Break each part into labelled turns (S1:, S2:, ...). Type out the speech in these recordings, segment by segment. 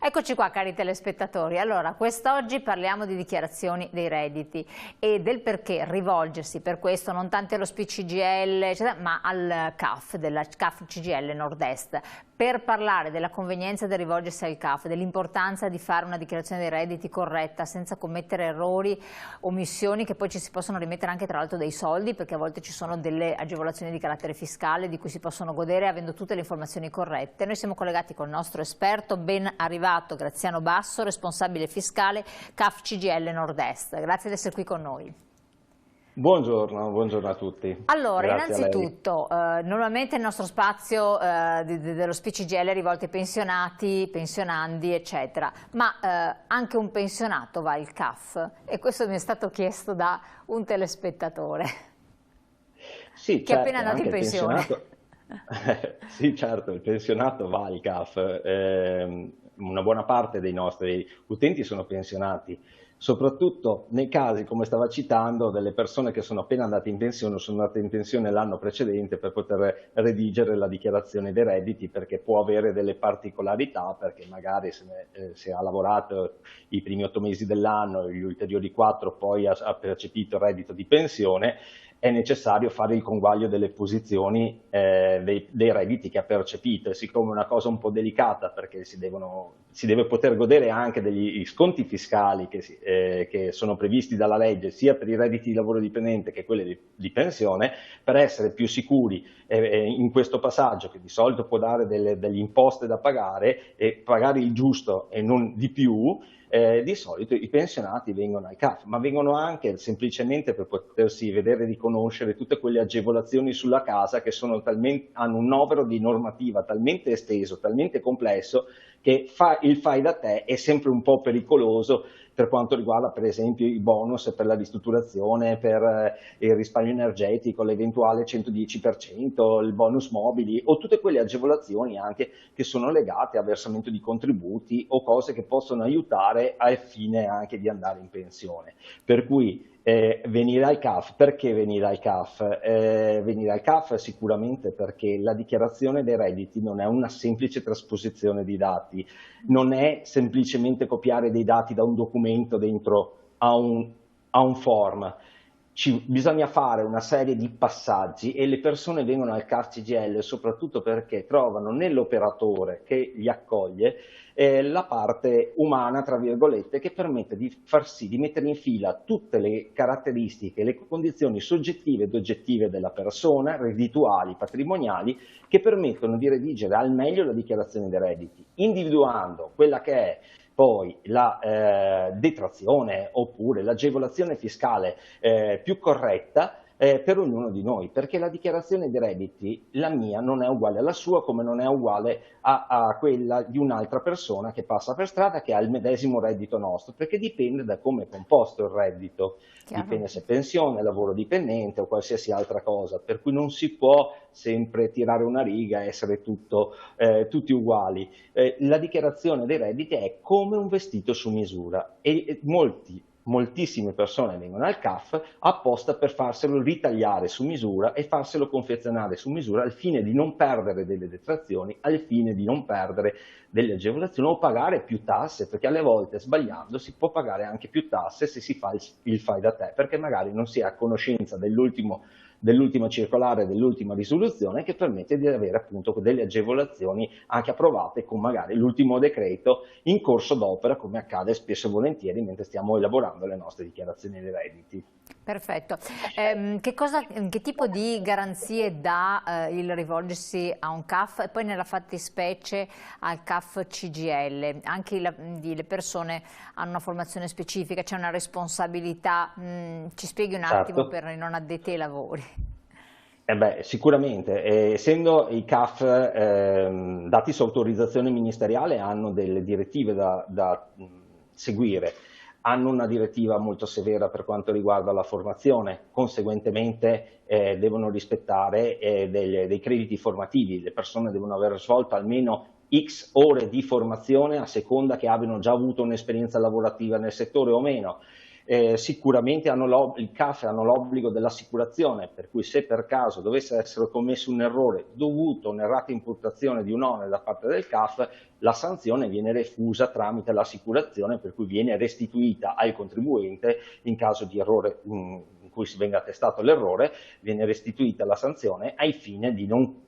S1: Eccoci qua, cari telespettatori. Allora, quest'oggi parliamo di dichiarazioni dei redditi e del perché rivolgersi per questo non tanto allo SPCGL, eccetera, ma al CAF, della CAF CGL Nord-Est, per parlare della convenienza del rivolgersi al CAF, dell'importanza di fare una dichiarazione dei redditi corretta senza commettere errori, omissioni che poi ci si possono rimettere anche tra l'altro dei soldi, perché a volte ci sono delle agevolazioni di carattere fiscale di cui si possono godere avendo tutte le informazioni corrette. Noi siamo collegati col nostro esperto, ben arrivato, Graziano Basso, responsabile fiscale CAF CGL Nord-Est. Grazie di essere qui con noi.
S2: Buongiorno a tutti.
S1: Allora,
S2: Grazie
S1: innanzitutto, normalmente il nostro spazio dello SPCGL è rivolto ai pensionati, pensionandi, eccetera, ma anche un pensionato va al CAF e questo mi è stato chiesto da un telespettatore
S2: Sì,
S1: che è
S2: certo,
S1: appena andato in
S2: anche il
S1: pensione.
S2: Sì, certo, il pensionato va al CAF. Una buona parte dei nostri utenti sono pensionati, soprattutto nei casi, come stava citando, delle persone che sono appena andate in pensione o sono andate in pensione l'anno precedente per poter redigere la dichiarazione dei redditi, perché può avere delle particolarità, perché magari se ha lavorato i primi 8 mesi dell'anno e gli ulteriori 4 poi ha percepito il reddito di pensione, è necessario fare il conguaglio delle posizioni dei redditi che ha percepito, e siccome è una cosa un po' delicata perché si deve poter godere anche degli sconti fiscali che sono previsti dalla legge sia per i redditi di lavoro dipendente che quelli di pensione, per essere più sicuri in questo passaggio, che di solito può dare delle imposte da pagare e pagare il giusto e non di più, di solito i pensionati vengono al CAF, ma vengono anche semplicemente per potersi vedere riconoscere tutte quelle agevolazioni sulla casa che hanno un novero di normativa talmente esteso, talmente complesso, che il fai da te è sempre un po' pericoloso per quanto riguarda per esempio i bonus per la ristrutturazione, per il risparmio energetico, l'eventuale 110%, il bonus mobili o tutte quelle agevolazioni anche che sono legate a versamento di contributi o cose che possono aiutare al fine anche di andare in pensione. Per cui venire al CAF, perché venire al CAF? Venire al CAF sicuramente perché la dichiarazione dei redditi non è una semplice trasposizione di dati, non è semplicemente copiare dei dati da un documento dentro a un form. Bisogna fare una serie di passaggi e le persone vengono al CAF CGL soprattutto perché trovano nell'operatore che li accoglie la parte umana, tra virgolette, che permette di far sì di mettere in fila tutte le caratteristiche, le condizioni soggettive ed oggettive della persona, reddituali, patrimoniali, che permettono di redigere al meglio la dichiarazione dei redditi, individuando quella che è poi la detrazione oppure l'agevolazione fiscale più corretta per ognuno di noi, perché la dichiarazione dei redditi, la mia, non è uguale alla sua, come non è uguale a quella di un'altra persona che passa per strada che ha il medesimo reddito nostro, perché dipende da come è composto il reddito, dipende se è pensione, lavoro dipendente o qualsiasi altra cosa, per cui non si può sempre tirare una riga e essere tutti uguali. La dichiarazione dei redditi è come un vestito su misura e moltissime persone vengono al CAF apposta per farselo ritagliare su misura e farselo confezionare su misura al fine di non perdere delle detrazioni, al fine di non perdere delle agevolazioni o pagare più tasse, perché alle volte sbagliando si può pagare anche più tasse se si fa il fai da te, perché magari non si è a conoscenza dell'ultima circolare, dell'ultima risoluzione che permette di avere appunto delle agevolazioni anche approvate con magari l'ultimo decreto in corso d'opera, come accade spesso e volentieri mentre stiamo elaborando le nostre dichiarazioni dei redditi.
S1: Perfetto. Che tipo di garanzie dà il rivolgersi a un CAF e poi nella fattispecie al CAF CGL? Anche le persone hanno una formazione specifica, c'è una responsabilità. Ci spieghi un attimo per i non addetti ai lavori.
S2: Sicuramente, essendo i CAF dati su autorizzazione ministeriale hanno delle direttive da seguire, hanno una direttiva molto severa per quanto riguarda la formazione, conseguentemente devono rispettare dei crediti formativi, le persone devono aver svolto almeno X ore di formazione a seconda che abbiano già avuto un'esperienza lavorativa nel settore o meno. Sicuramente i CAF hanno l'obbligo dell'assicurazione, per cui se per caso dovesse essere commesso un errore dovuto a un'errata imputazione di un onere da parte del CAF, la sanzione viene refusa tramite l'assicurazione, per cui viene restituita al contribuente in caso di errore in cui si venga attestato l'errore, viene restituita la sanzione ai fini di non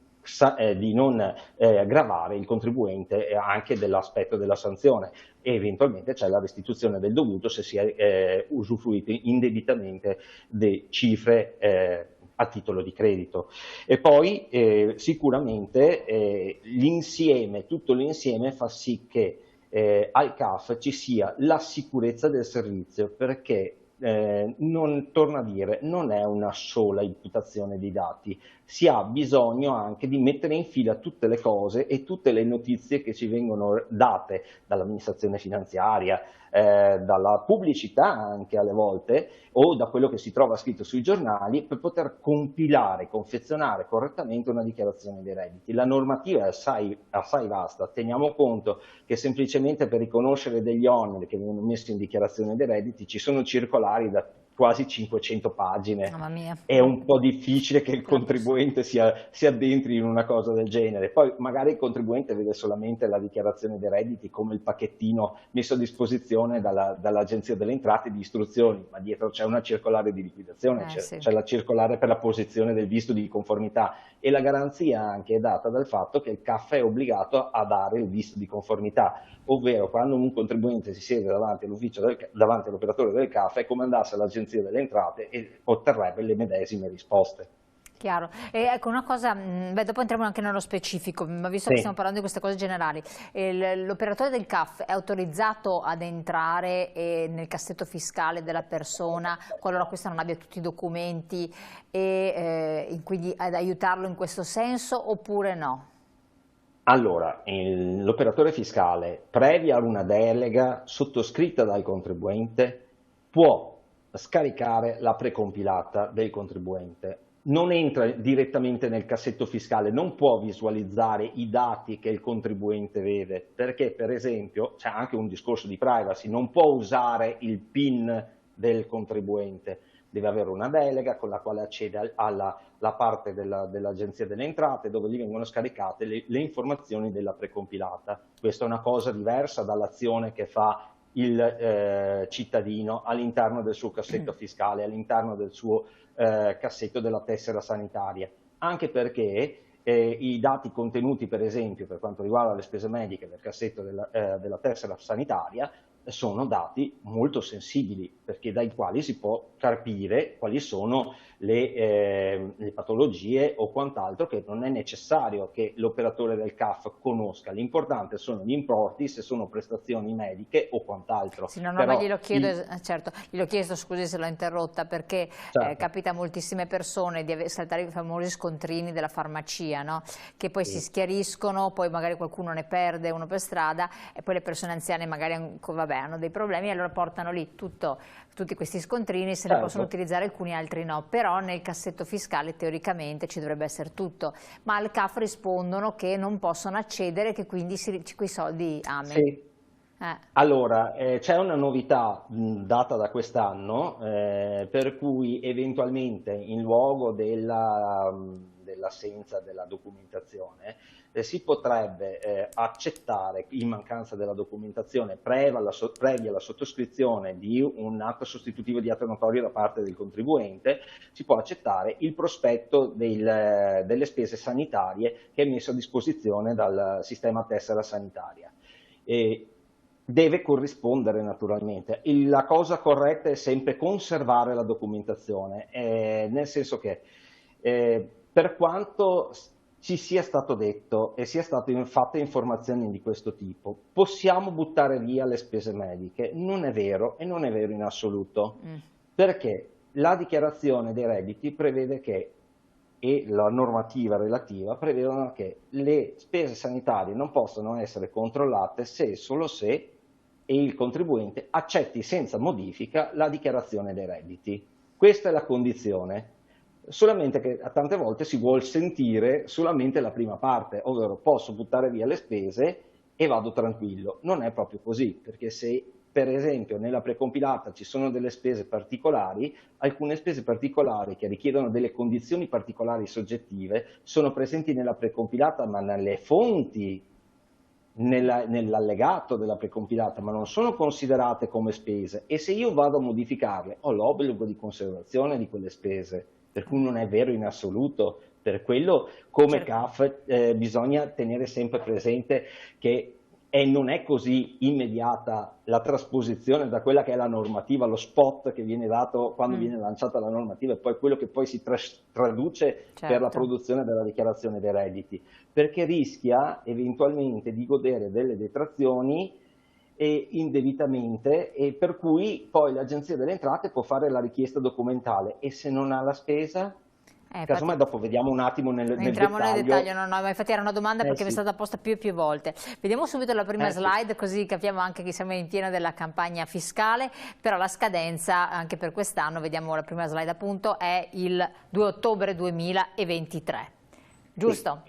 S2: gravare il contribuente anche dell'aspetto della sanzione, e eventualmente c'è la restituzione del dovuto se si è usufruito indebitamente di cifre a titolo di credito. E poi sicuramente tutto l'insieme fa sì che al CAF ci sia la sicurezza del servizio, perché torno a dire, non è una sola imputazione di dati, si ha bisogno anche di mettere in fila tutte le cose e tutte le notizie che ci vengono date dall'amministrazione finanziaria, dalla pubblicità anche alle volte, o da quello che si trova scritto sui giornali, per poter compilare, confezionare correttamente una dichiarazione dei redditi. La normativa è assai vasta, teniamo conto che semplicemente per riconoscere degli oneri che vengono messi in dichiarazione dei redditi ci sono circolari da quasi 500 pagine.
S1: Mamma mia.
S2: È un po' difficile che il contribuente si addentri in una cosa del genere. Poi magari il contribuente vede solamente la dichiarazione dei redditi come il pacchettino messo a disposizione dall'Agenzia delle Entrate di istruzioni, ma dietro c'è una circolare di liquidazione, c'è la circolare per la posizione del visto di conformità, e la garanzia anche è data dal fatto che il CAF è obbligato a dare il visto di conformità, ovvero quando un contribuente si siede davanti all'operatore del CAF è come andasse all'Agenzia delle Entrate e otterrebbe le medesime risposte.
S1: Chiaro. E ecco una cosa, dopo entriamo anche nello specifico, ma visto che stiamo parlando di queste cose generali, l'operatore del CAF è autorizzato ad entrare nel cassetto fiscale della persona qualora questa non abbia tutti i documenti e quindi ad aiutarlo in questo senso, oppure no?
S2: Allora, l'operatore fiscale, previa una delega sottoscritta dal contribuente, può scaricare la precompilata del contribuente. Non entra direttamente nel cassetto fiscale, non può visualizzare i dati che il contribuente vede, perché per esempio c'è anche un discorso di privacy, non può usare il PIN del contribuente, deve avere una delega con la quale accede alla parte dell'Agenzia delle Entrate, dove gli vengono scaricate le informazioni della precompilata. Questa è una cosa diversa dall'azione che fa il cittadino all'interno del suo cassetto fiscale, all'interno del suo cassetto della tessera sanitaria, anche perché i dati contenuti, per esempio, per quanto riguarda le spese mediche del cassetto della tessera sanitaria, sono dati molto sensibili, perché dai quali si può capire quali sono le patologie o quant'altro che non è necessario che l'operatore del CAF conosca. L'importante sono gli importi, se sono prestazioni mediche o quant'altro.
S1: Sì, no, ma glielo chiedo, certo, gliel'ho chiesto, scusi se l'ho interrotta, perché capita a moltissime persone di saltare i famosi scontrini della farmacia, no? Che poi si schiariscono, poi magari qualcuno ne perde uno per strada e poi le persone anziane magari hanno dei problemi e allora portano lì tutti questi scontrini, se ne possono utilizzare alcuni, altri no, però nel cassetto fiscale teoricamente ci dovrebbe essere tutto, ma al CAF rispondono che non possono accedere, che quindi quei soldi amen.
S2: Sì. Allora, c'è una novità data da quest'anno, per cui eventualmente in luogo dell'assenza della documentazione si potrebbe accettare, in mancanza della documentazione, previa la sottoscrizione di un atto sostitutivo di atto notorio da parte del contribuente, si può accettare il prospetto delle spese sanitarie che è messo a disposizione dal sistema tessera sanitaria. Deve corrispondere naturalmente. La cosa corretta è sempre conservare la documentazione, nel senso che per quanto ci sia stato detto e sia state fatte informazioni di questo tipo, possiamo buttare via le spese mediche. Non è vero, e non è vero in assoluto, perché la dichiarazione dei redditi prevede che, e la normativa relativa prevedono che le spese sanitarie non possono essere controllate se e solo se il contribuente accetti senza modifica la dichiarazione dei redditi. Questa è la condizione. Solamente che tante volte si vuol sentire solamente la prima parte, ovvero posso buttare via le spese e vado tranquillo. Non è proprio così, perché se per esempio nella precompilata ci sono delle spese particolari, alcune spese particolari che richiedono delle condizioni particolari soggettive sono presenti nella precompilata ma nelle fonti, nell'allegato della precompilata, ma non sono considerate come spese, e se io vado a modificarle ho l'obbligo di conservazione di quelle spese, per cui non è vero in assoluto. Per quello come
S1: Certo.
S2: CAF bisogna tenere sempre presente che non è così immediata la trasposizione da quella che è la normativa, lo spot che viene dato quando viene lanciata la normativa, e poi quello che poi si traduce per la
S1: Certo.
S2: produzione della dichiarazione dei redditi, perché rischia eventualmente di godere delle detrazioni indebitamente, e per cui poi l'Agenzia delle Entrate può fare la richiesta documentale, e se non ha la spesa,
S1: Infatti
S2: casomai dopo vediamo un attimo nel
S1: entriamo nel dettaglio,
S2: dettaglio.
S1: no, no, ma infatti era una domanda perché mi è
S2: Sì,
S1: stata posta più e più volte. Vediamo subito la prima
S2: sì.
S1: slide, così capiamo anche che siamo in piena della campagna fiscale, però la scadenza anche per quest'anno, vediamo la prima slide appunto, è il 2 ottobre 2023, giusto?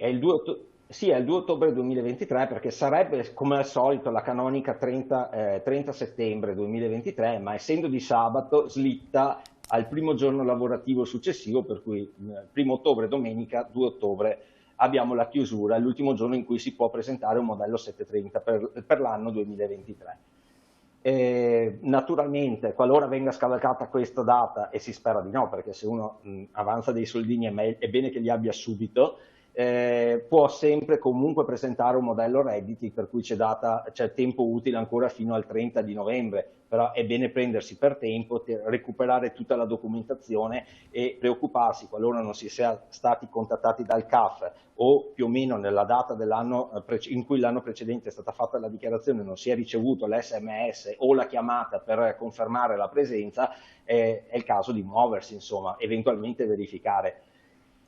S2: Sì, è il 2 ottobre 2023, perché sarebbe come al solito la canonica 30 settembre 2023, ma essendo di sabato slitta al primo giorno lavorativo successivo, per cui 1 ottobre, domenica, 2 ottobre abbiamo la chiusura, l'ultimo giorno in cui si può presentare un modello 730 per l'anno 2023. Naturalmente, qualora venga scavalcata questa data, e si spera di no, perché se uno avanza dei soldini è bene che li abbia subito, può sempre comunque presentare un modello redditi, per cui c'è tempo utile ancora fino al 30 di novembre, però è bene prendersi per tempo, recuperare tutta la documentazione e preoccuparsi qualora non si sia stati contattati dal CAF o più o meno nella data dell'anno in cui l'anno precedente è stata fatta la dichiarazione non si è ricevuto l'SMS o la chiamata per confermare la presenza, è il caso di muoversi, insomma, eventualmente verificare.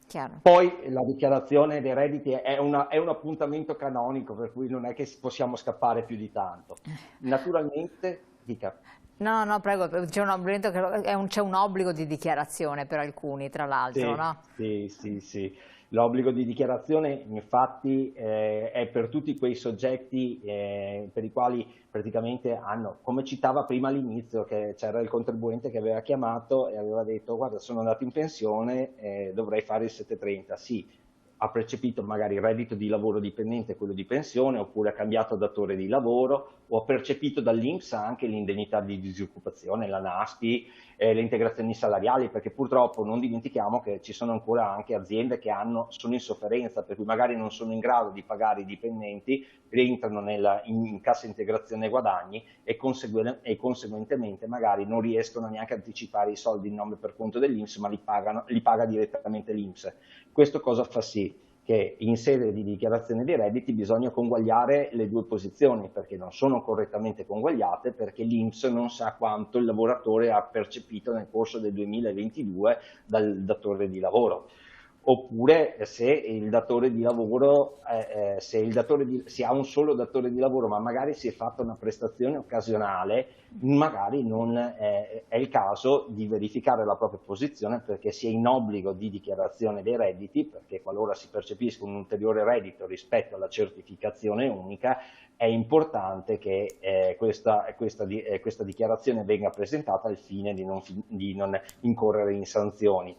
S1: Chiaro.
S2: Poi la dichiarazione dei redditi è un appuntamento canonico, per cui non è che possiamo scappare più di tanto. Naturalmente, dica.
S1: No, no, prego, c'è un obbligo di dichiarazione per alcuni, tra l'altro,
S2: Sì,
S1: no?
S2: sì, sì, sì. L'obbligo di dichiarazione infatti è per tutti quei soggetti per i quali praticamente hanno, come citava prima all'inizio, che c'era il contribuente che aveva chiamato e aveva detto: guarda, sono andato in pensione, dovrei fare il 730. Sì, ha percepito magari il reddito di lavoro dipendente, quello di pensione, oppure ha cambiato datore di lavoro, o ha percepito dall'INPS anche l'indennità di disoccupazione, la NASPI, le integrazioni salariali, perché purtroppo non dimentichiamo che ci sono ancora anche aziende che sono in sofferenza, per cui magari non sono in grado di pagare i dipendenti, rientrano in cassa integrazione guadagni e conseguentemente magari non riescono neanche a anticipare i soldi in nome per conto dell'INPS, ma li paga direttamente l'INPS. Questo cosa fa sì? Che in sede di dichiarazione dei redditi bisogna conguagliare le due posizioni, perché non sono correttamente conguagliate, perché l'INPS non sa quanto il lavoratore ha percepito nel corso del 2022 dal datore di lavoro. Oppure se il datore di lavoro, si ha un solo datore di lavoro, ma magari si è fatta una prestazione occasionale, magari non è il caso di verificare la propria posizione, perché si è in obbligo di dichiarazione dei redditi, perché qualora si percepisca un ulteriore reddito rispetto alla certificazione unica, è importante che questa dichiarazione venga presentata al fine di non incorrere in sanzioni.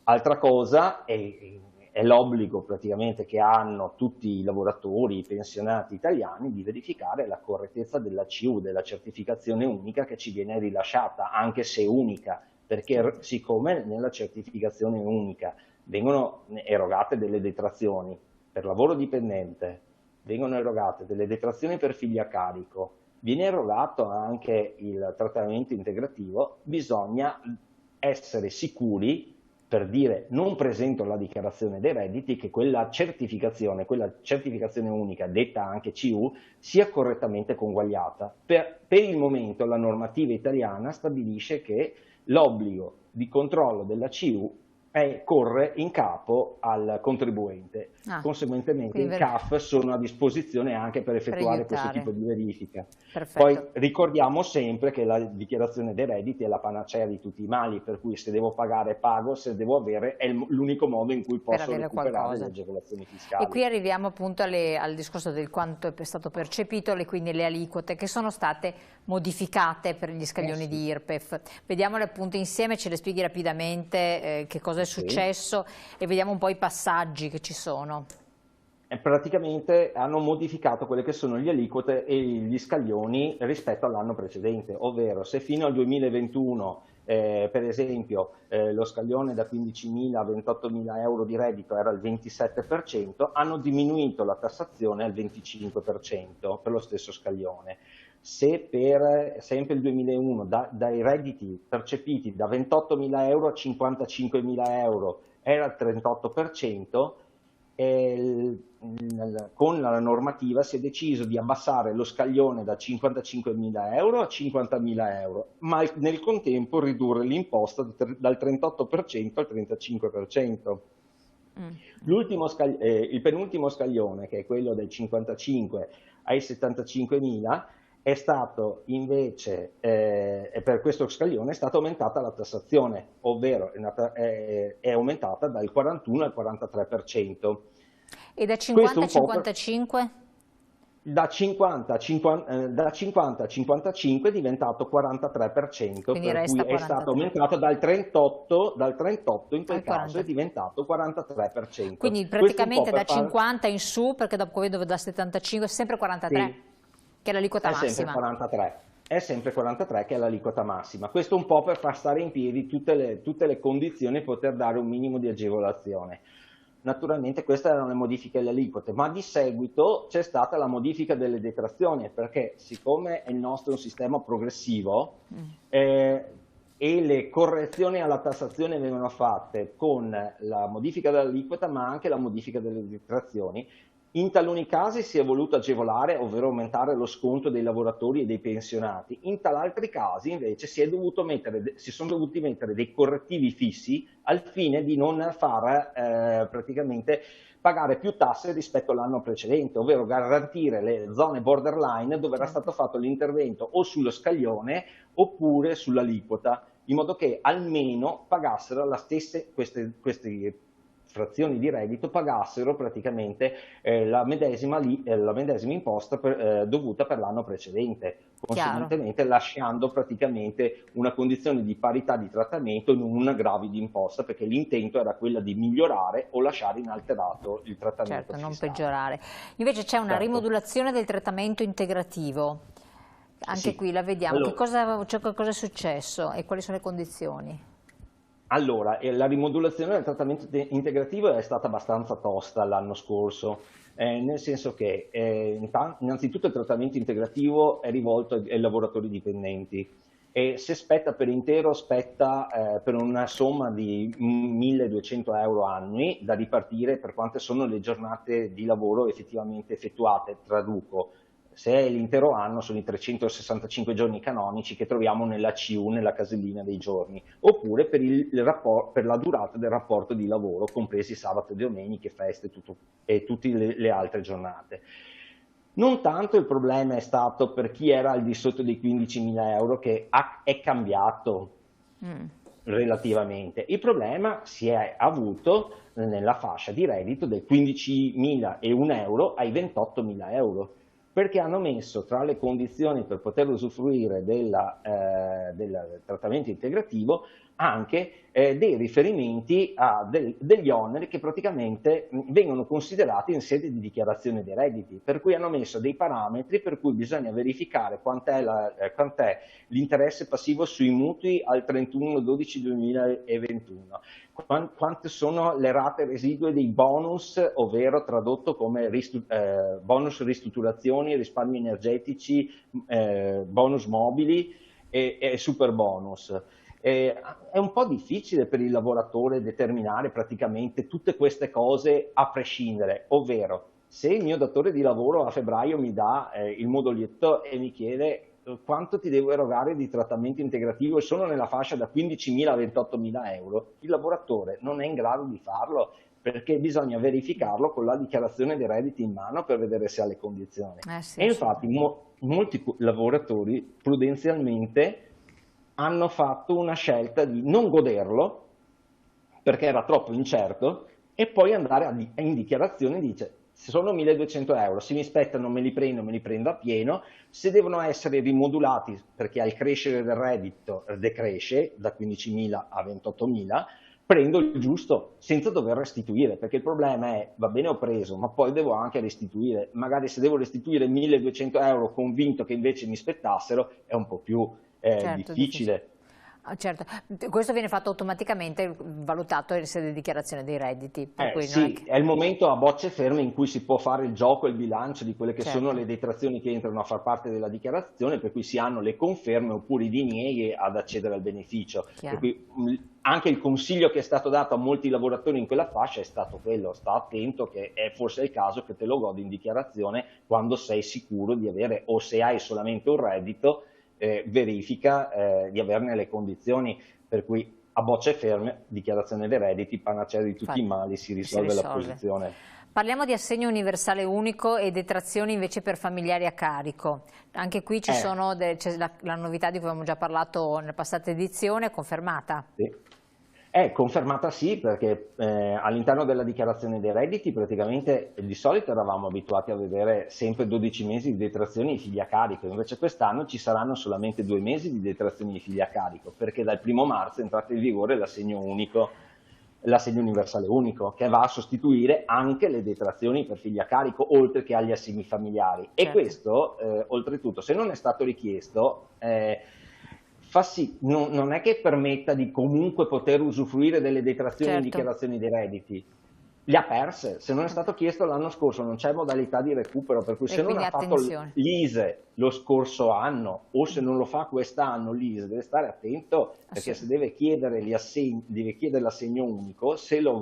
S2: Altra cosa è l'obbligo praticamente che hanno tutti i lavoratori, i pensionati italiani, di verificare la correttezza della CIU, della certificazione unica che ci viene rilasciata, anche se unica, perché siccome nella certificazione unica vengono erogate delle detrazioni per lavoro dipendente, vengono erogate delle detrazioni per figli a carico, viene erogato anche il trattamento integrativo, bisogna essere sicuri, per dire non presento la dichiarazione dei redditi, che quella certificazione unica, detta anche CU, sia correttamente conguagliata. Per il momento la normativa italiana stabilisce che l'obbligo di controllo della CU corre in capo al contribuente.
S1: Ah,
S2: Conseguentemente
S1: quindi
S2: i CAF sono a disposizione anche per
S1: per
S2: effettuare questo tipo
S1: aiutare.
S2: di verifica. Poi
S1: Perfetto,
S2: ricordiamo sempre che la dichiarazione dei redditi è la panacea di tutti i mali, per cui se devo pagare pago, se devo avere è l'unico modo in cui
S1: per
S2: posso
S1: avere
S2: recuperare le
S1: qualcosa.
S2: agevolazioni
S1: E
S2: fiscali.
S1: qui arriviamo appunto al discorso del quanto è stato percepito, quindi le aliquote che sono state modificate per gli scaglioni
S2: Sì,
S1: di IRPEF. Vediamole appunto insieme, ce le spieghi rapidamente che cosa è
S2: sì.
S1: successo e vediamo un po' i passaggi che ci sono.
S2: E praticamente hanno modificato quelle che sono le aliquote e gli scaglioni rispetto all'anno precedente, ovvero se fino al 2021 per esempio lo scaglione da 15.000 a 28.000 euro di reddito era il 27%, hanno diminuito la tassazione al 25% per lo stesso scaglione. Se per sempre il 2001 dai redditi percepiti da 28.000 euro a 55.000 euro era il 38%, con la normativa si è deciso di abbassare lo scaglione da 55.000 euro a 50.000 euro, ma nel contempo ridurre l'imposta dal 38% al 35%. Il penultimo scaglione, che è quello del 55 ai 75.000, è stato invece, per questo scaglione è stata aumentata la tassazione, ovvero è aumentata dal 41 al 43%.
S1: E da
S2: Questo
S1: 50 a
S2: un po' per,
S1: 55?
S2: da 50 a 55 è diventato 43%,
S1: Quindi
S2: per
S1: resta
S2: cui è stato
S1: 43
S2: aumentato dal 38 in quel
S1: al
S2: caso è
S1: 43.
S2: diventato 43%.
S1: Quindi
S2: Questo un po'
S1: praticamente da
S2: per far...
S1: 50 in su, perché dopo vedo da 75 è sempre 43,
S2: Sì,
S1: che è l'aliquota
S2: è sempre
S1: massima.
S2: 43. È sempre 43 che è l'aliquota massima. Questo un po' per far stare in piedi tutte le condizioni e poter dare un minimo di agevolazione. Naturalmente queste erano le modifiche alle aliquote, ma di seguito c'è stata la modifica delle detrazioni, perché siccome il nostro è un sistema progressivo e le correzioni alla tassazione vengono fatte con la modifica dell'aliquota, ma anche la modifica delle detrazioni, in taluni casi si è voluto agevolare, ovvero aumentare lo sconto dei lavoratori e dei pensionati. In altri casi invece si sono dovuti mettere dei correttivi fissi al fine di non far praticamente pagare più tasse rispetto all'anno precedente, ovvero garantire le zone borderline dove era
S1: Certo.
S2: stato fatto l'intervento o sullo scaglione oppure sull'aliquota, in modo che almeno pagassero queste frazioni di reddito pagassero praticamente la medesima imposta dovuta per l'anno precedente,
S1: Chiaro.
S2: conseguentemente lasciando praticamente una condizione di parità di trattamento e non un aggravio di imposta, perché l'intento era quello di migliorare o lasciare inalterato il trattamento
S1: Certo, non
S2: fiscale.
S1: peggiorare. Invece c'è una
S2: Certo,
S1: rimodulazione del trattamento integrativo. Anche
S2: sì.
S1: qui la vediamo.
S2: Allora,
S1: Cosa è successo e quali sono le condizioni?
S2: Allora, la rimodulazione del trattamento integrativo è stata abbastanza tosta l'anno scorso, nel senso che innanzitutto il trattamento integrativo è rivolto ai lavoratori dipendenti e se spetta per intero, spetta per una somma di 1.200 euro annui da ripartire per quante sono le giornate di lavoro effettivamente effettuate. Traduco, se è l'intero anno sono i 365 giorni canonici che troviamo nella CU, nella casellina dei giorni, oppure per la durata del rapporto di lavoro, compresi sabato e domeniche, feste e tutte le altre giornate. Non tanto il problema è stato per chi era al di sotto dei 15.000 euro che è cambiato
S1: Mm.
S2: relativamente. Il problema si è avuto nella fascia di reddito del 15.001 euro ai 28.000 euro, perché hanno messo tra le condizioni per poter usufruire del trattamento integrativo anche dei riferimenti a degli oneri che praticamente vengono considerati in sede di dichiarazione dei redditi, per cui hanno messo dei parametri per cui bisogna verificare quant'è l'interesse passivo sui mutui al 31/12/2021, quante sono le rate residue dei bonus, ovvero tradotto come bonus ristrutturazioni, risparmi energetici, bonus mobili e super bonus. È un po' difficile per il lavoratore determinare praticamente tutte queste cose a prescindere, ovvero se il mio datore di lavoro a febbraio mi dà il moduletto e mi chiede quanto ti devo erogare di trattamento integrativo e sono nella fascia da 15.000 a 28.000 euro, il lavoratore non è in grado di farlo perché bisogna verificarlo con la dichiarazione dei redditi in mano per vedere se ha le condizioni.
S1: Sì,
S2: E infatti molti lavoratori prudenzialmente hanno fatto una scelta di non goderlo perché era troppo incerto e poi andare in dichiarazione e dice se sono 1.200 euro, se mi spettano me li prendo a pieno, se devono essere rimodulati perché al crescere del reddito decresce da 15.000 a 28.000, prendo il giusto senza dover restituire, perché il problema è, va bene ho preso, ma poi devo anche restituire, magari se devo restituire 1.200 euro convinto che invece mi spettassero è un po' più
S1: certo,
S2: difficile.
S1: Certo, questo viene fatto automaticamente, valutato in sede di dichiarazione dei redditi. Per cui non è
S2: Sì,
S1: che...
S2: è il momento a bocce ferme in cui si può fare il gioco e il bilancio di quelle che sono
S1: Certo,
S2: le detrazioni che entrano a far parte della dichiarazione, per cui si hanno le conferme oppure i dinieghi ad accedere al beneficio. Per
S1: chiaro.
S2: cui anche il consiglio che è stato dato a molti lavoratori in quella fascia è stato quello, sta attento che è forse il caso che te lo godi in dichiarazione quando sei sicuro di avere, o se hai solamente un reddito, verifica di averne le condizioni, per cui a bocce ferme, dichiarazione dei redditi, panacea di tutti i
S1: Infatti,
S2: mali, si
S1: si
S2: risolve la
S1: risolve.
S2: posizione.
S1: Parliamo di assegno universale unico e detrazioni invece per familiari a carico. Anche qui c'è la novità di cui avevamo già parlato nella passata edizione, confermata.
S2: Sì. È confermata sì, perché all'interno della dichiarazione dei redditi praticamente di solito eravamo abituati a vedere sempre 12 mesi di detrazioni di figli a carico, invece quest'anno ci saranno solamente 2 mesi di detrazioni di figli a carico, perché dal 1° marzo è entrato in vigore l'assegno unico, l'assegno universale unico, che va a sostituire anche le detrazioni per figli a carico, oltre che agli assegni familiari. E
S1: Certo.
S2: questo, oltretutto, se non è stato richiesto, fa sì, non è che permetta di comunque poter usufruire delle detrazioni in
S1: Certo.
S2: dichiarazioni dei redditi, le ha perse, se non è stato chiesto l'anno scorso non c'è modalità di recupero, per cui
S1: E
S2: se non
S1: quindi
S2: ha fatto
S1: attenzione.
S2: l'ISEE lo scorso anno o se non lo fa quest'anno l'ISEE deve stare attento perché se deve chiedere deve chiedere l'assegno unico, se lo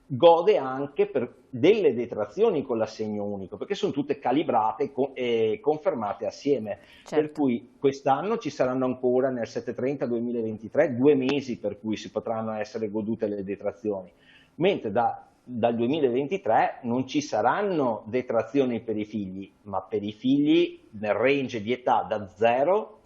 S2: gode anche per delle detrazioni con l'assegno unico, perché sono tutte calibrate e confermate assieme.
S1: Certo.
S2: Per cui quest'anno ci saranno ancora nel 7/30/2023 2 mesi per cui si potranno essere godute le detrazioni, mentre dal 2023 non ci saranno detrazioni per i figli, ma per i figli nel range di età da 0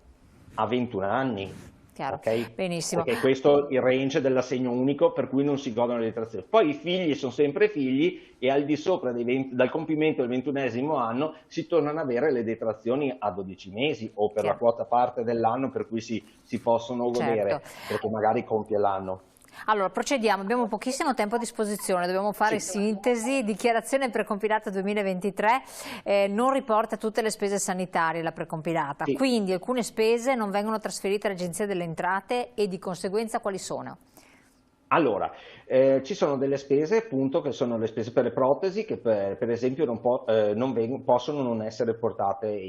S2: a 21 anni.
S1: Chiaro,
S2: Okay?
S1: benissimo.
S2: Perché questo è il range dell'assegno unico per cui non si godono le detrazioni. Poi i figli sono sempre figli e al di sopra dal compimento del 21° anno si tornano ad avere le detrazioni a 12 mesi o per la quota parte dell'anno per cui si possono godere, perché magari compie l'anno.
S1: Allora, procediamo, abbiamo pochissimo tempo a disposizione, dobbiamo fare sintesi. Dichiarazione precompilata 2023 non riporta tutte le spese sanitarie, la precompilata, quindi alcune spese non vengono trasferite all'Agenzia delle Entrate e di conseguenza quali sono?
S2: Allora, ci sono delle spese appunto che sono le spese per le protesi che per esempio possono non essere portate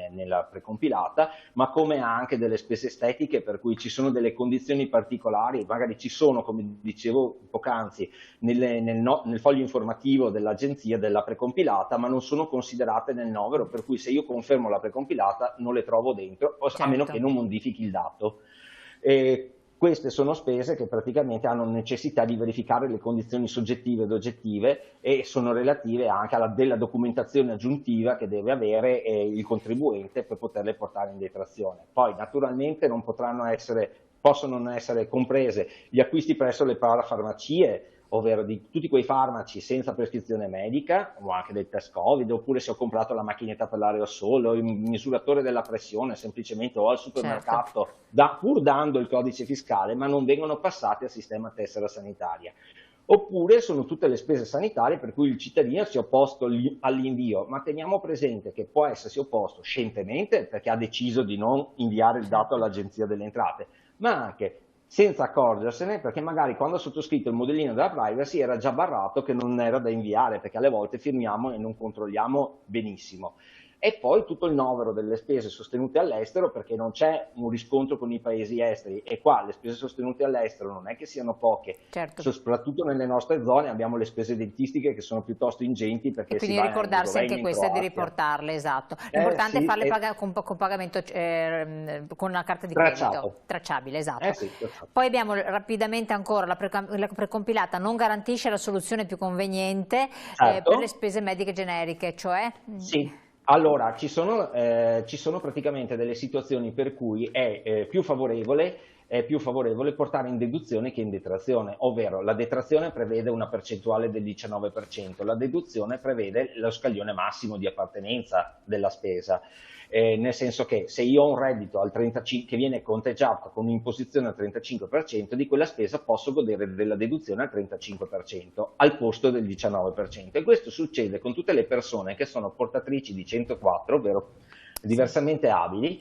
S2: nella precompilata, ma come anche delle spese estetiche per cui ci sono delle condizioni particolari, magari ci sono, come dicevo poc'anzi, nel foglio informativo dell'agenzia della precompilata, ma non sono considerate nel novero, per cui se io confermo la precompilata non le trovo dentro, a meno che non modifichi il dato. Queste sono spese che praticamente hanno necessità di verificare le condizioni soggettive ed oggettive e sono relative anche alla della documentazione aggiuntiva che deve avere il contribuente per poterle portare in detrazione. Poi naturalmente possono non essere comprese gli acquisti presso le parafarmacie, ovvero di tutti quei farmaci senza prescrizione medica, o anche del test Covid, oppure se ho comprato la macchinetta per l'aerosol o il misuratore della pressione, semplicemente o al supermercato, pur dando il codice fiscale, ma non vengono passati al sistema tessera sanitaria. Oppure sono tutte le spese sanitarie per cui il cittadino si è opposto all'invio, ma teniamo presente che può essersi opposto scientemente perché ha deciso di non inviare il dato all'Agenzia delle Entrate, ma anche senza accorgersene perché magari quando ha sottoscritto il modellino della privacy era già barrato che non era da inviare, perché alle volte firmiamo e non controlliamo benissimo. e poi tutto il novero delle spese sostenute all'estero, perché non c'è un riscontro con i paesi esteri, e qua le spese sostenute all'estero non è che siano poche,
S1: certo.
S2: soprattutto nelle nostre zone abbiamo le spese dentistiche che sono piuttosto ingenti,
S1: E
S2: perché si
S1: quindi
S2: va in
S1: ricordarsi
S2: Slovenia,
S1: anche
S2: in
S1: queste di
S2: Croazia.
S1: riportarle, esatto. L'importante è
S2: Sì,
S1: farle
S2: è
S1: con pagamento con una carta di credito,
S2: tracciato.
S1: tracciabile, esatto.
S2: Sì, tracciato.
S1: Poi abbiamo rapidamente ancora la precompilata non garantisce la soluzione più conveniente per le
S2: Certo.
S1: spese mediche generiche, cioè...
S2: Sì, allora ci sono praticamente delle situazioni per cui è più favorevole portare in deduzione che in detrazione, ovvero la detrazione prevede una percentuale del 19%, la deduzione prevede lo scaglione massimo di appartenenza della spesa. Nel senso che se io ho un reddito che viene conteggiato con un'imposizione al 35%, di quella spesa posso godere della deduzione al 35% al posto del 19%, e questo succede con tutte le persone che sono portatrici di 104, ovvero
S1: Sì.
S2: diversamente abili,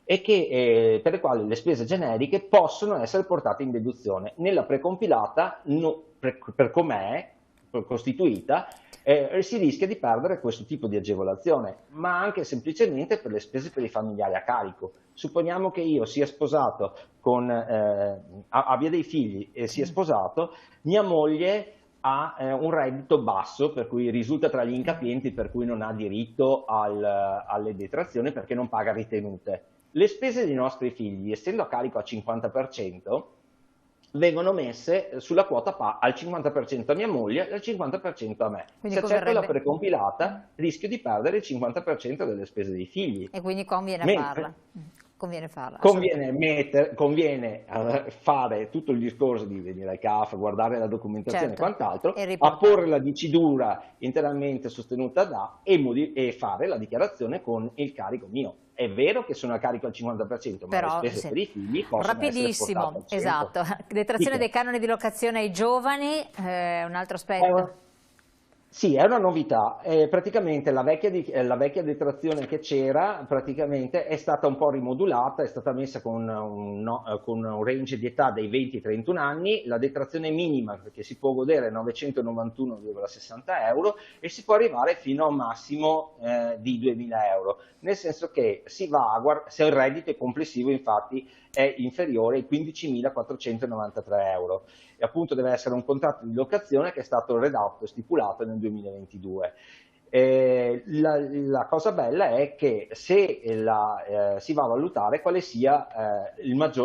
S2: e per le quali le spese generiche possono essere portate in deduzione. Nella precompilata, per com'è costituita, si rischia di perdere questo tipo di agevolazione, ma anche semplicemente per le spese per i familiari a carico. Supponiamo che io sia sposato abbia dei figli e sia sposato, mia moglie ha un reddito basso, per cui risulta tra gli incapienti, per cui non ha diritto alle detrazioni perché non paga ritenute. Le spese dei nostri figli, essendo a carico al 50%, vengono messe sulla quota al 50% a mia moglie e al 50% a me.
S1: Quindi
S2: Se accetto la
S1: converrebbe...
S2: precompilata, rischio di perdere il 50% delle spese dei figli.
S1: E quindi conviene farla.
S2: Mentre
S1: Conviene farla, assolutamente.
S2: conviene fare tutto il discorso di venire al CAF, guardare la documentazione e
S1: Certo,
S2: quant'altro,
S1: e
S2: apporre
S1: riportare.
S2: la dicitura interamente sostenuta e fare la dichiarazione con il carico mio. È vero che sono a carico al 50%, ma le
S1: Però,
S2: spese
S1: sì.
S2: per i figli possono essere portate
S1: Rapidissimo,
S2: al 100%.
S1: esatto. Detrazione
S2: Dica.
S1: dei canoni di locazione ai giovani, un altro
S2: È
S1: aspetto.
S2: una- Sì, è una novità. Praticamente la vecchia detrazione che c'era praticamente è stata un po' rimodulata, è stata messa con un range di età dei 20 ai 31 anni, la detrazione minima che si può godere è 991,60 euro e si può arrivare fino a un massimo di 2000 euro, nel senso che se il reddito complessivo infatti è inferiore ai 15.493 euro. E appunto deve essere un contratto di locazione che è stato redatto e stipulato nel 2022. La cosa bella è che si va a valutare quale sia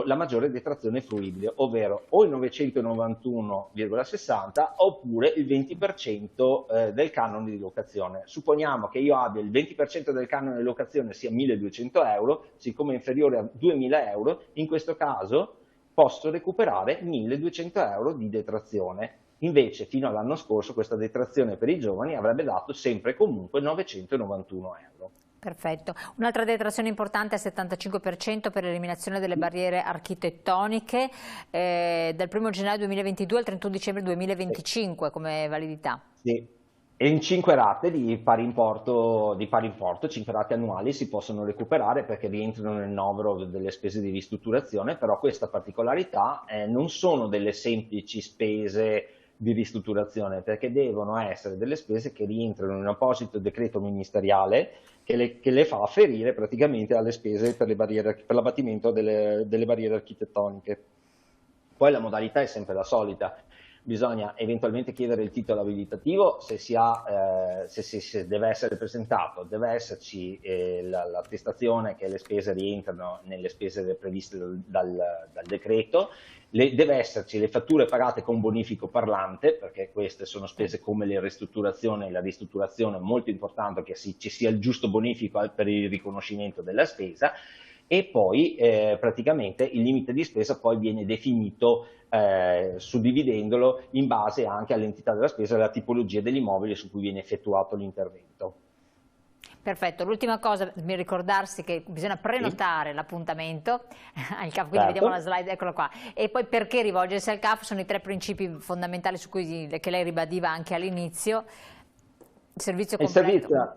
S2: la maggiore detrazione fruibile, ovvero o il 991,60 oppure il 20% del canone di locazione. Supponiamo che io abbia il 20% del canone di locazione sia 1.200 euro, siccome è inferiore a 2.000 euro, in questo caso posso recuperare 1.200 euro di detrazione. Invece fino all'anno scorso questa detrazione per i giovani avrebbe dato sempre e comunque 991 euro.
S1: Perfetto. Un'altra detrazione importante è il 75% per l'eliminazione delle barriere architettoniche dal 1 gennaio 2022 al 31 dicembre 2025 come validità.
S2: Sì. E in 5 rate di pari importo, 5 rate annuali si possono recuperare perché rientrano nel novero delle spese di ristrutturazione, però questa particolarità non sono delle semplici spese di ristrutturazione, perché devono essere delle spese che rientrano in un apposito decreto ministeriale che le fa afferire praticamente alle spese per l'abbattimento delle barriere architettoniche. Poi la modalità è sempre la solita. Bisogna eventualmente chiedere il titolo abilitativo se deve essere presentato, deve esserci l'attestazione che le spese rientrano nelle spese previste dal decreto, deve esserci le fatture pagate con bonifico parlante, perché queste sono spese come le ristrutturazioni, e la ristrutturazione è molto importante che ci sia il giusto bonifico per il riconoscimento della spesa, e poi praticamente il limite di spesa poi viene definito suddividendolo in base anche all'entità della spesa e alla tipologia degli immobili su cui viene effettuato l'intervento.
S1: Perfetto, l'ultima cosa, ricordarsi che bisogna prenotare l'appuntamento al CAF, quindi vediamo la
S2: Certo.
S1: slide, eccola qua. E poi perché rivolgersi al CAF? Sono i 3 principi fondamentali che lei ribadiva anche all'inizio. Il servizio
S2: Il
S1: completo.
S2: servizio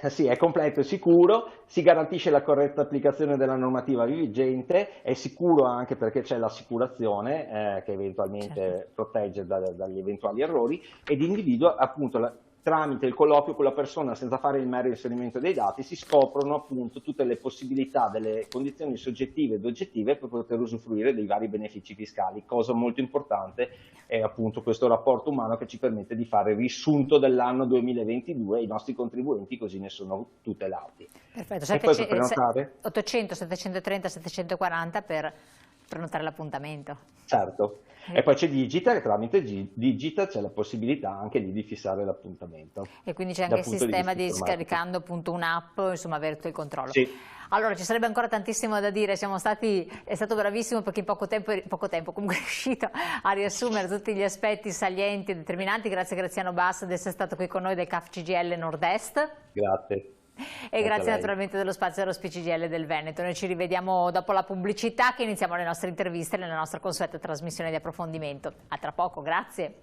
S2: sì, è completo e sicuro, si garantisce la corretta applicazione della normativa vigente, è sicuro anche perché c'è l'assicurazione che eventualmente
S1: Certo.
S2: protegge dagli eventuali errori, ed individua appunto tramite il colloquio con la persona, senza fare il mero inserimento dei dati, si scoprono appunto tutte le possibilità delle condizioni soggettive ed oggettive per poter usufruire dei vari benefici fiscali. Cosa molto importante è appunto questo rapporto umano che ci permette di fare il riassunto dell'anno 2022 e i nostri contribuenti così ne sono tutelati.
S1: Perfetto,
S2: E poi per prenotare?
S1: 800 730 740 per prenotare l'appuntamento.
S2: Certo. E poi c'è Digital, e tramite Digital c'è la possibilità anche di fissare l'appuntamento.
S1: E quindi c'è anche il sistema di scaricando appunto un'app, insomma avere tutto il controllo.
S2: Sì.
S1: Allora ci sarebbe ancora tantissimo da dire, è stato bravissimo perché in poco tempo comunque è riuscito a riassumere tutti gli aspetti salienti e determinanti. Grazie Graziano Basso di essere stato qui con noi del CAF CGIL Nord-Est.
S2: Grazie.
S1: E grazie naturalmente dello spazio dello SPCGIL del Veneto. Noi ci rivediamo dopo la pubblicità che iniziamo le nostre interviste nella nostra consueta trasmissione di approfondimento. A tra poco, grazie.